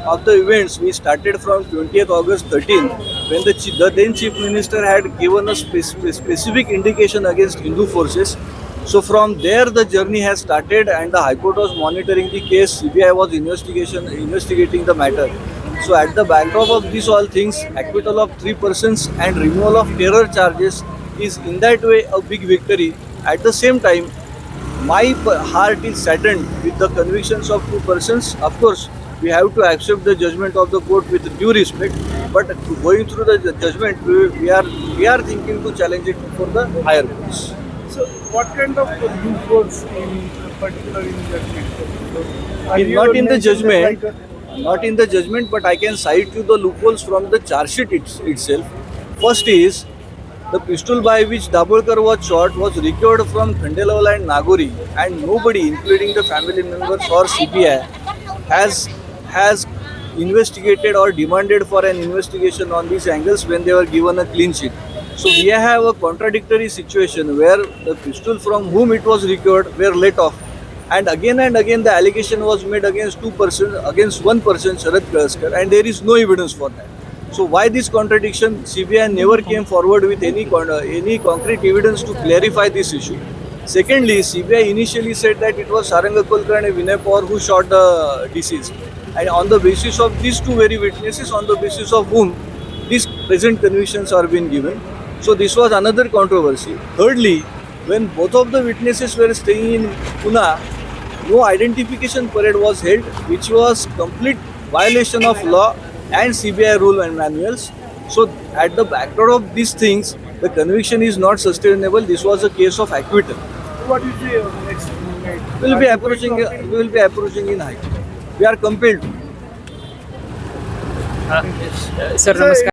of the events, we started from 20th August 13, when the then Chief Minister had given a specific indication against Hindu forces. So from there the journey has started, and the High Court was monitoring the case. CBI was investigating the matter. So at the backdrop of these all things, acquittal of 3 persons and removal of terror charges is in that way a big victory. At the same time, my heart is saddened with the convictions of 2 persons. Of course, we have to accept the judgment of the court with due respect. But going through the judgment, we are thinking to challenge it for the higher courts. So, what kind of loopholes in particular in judgment? Not in the judgment, not in the judgment, but I can cite you the loopholes from the charge sheet itself. First is the pistol by which Dabholkar was shot was recovered from Khandelwal and Nagori, and nobody, including the family members or CBI, has investigated or demanded for an investigation on these angles when they were given a clean sheet. So we have a contradictory situation where the pistol from whom it was recovered were let off, and again the allegation was made against 2 persons, against 1 person, Sharad Kalaskar, and there is no evidence for that. So why this contradiction? CBI never came forward with any concrete evidence to clarify this issue. Secondly, CBI initially said that it was Saranga Kolkar and Vinay Pawar who shot the deceased, and on the basis of these two very witnesses, on the basis of whom these present convictions are being given. So this was another controversy. Thirdly, when both of the witnesses were staying in Pune, no identification parade was held, which was complete violation of law and CBI rule and manuals. So at the background of these things, the conviction is not sustainable. This was a case of acquittal. What is the next movement? We will be approaching in high court. We are compelled to. Sir नमस्कार.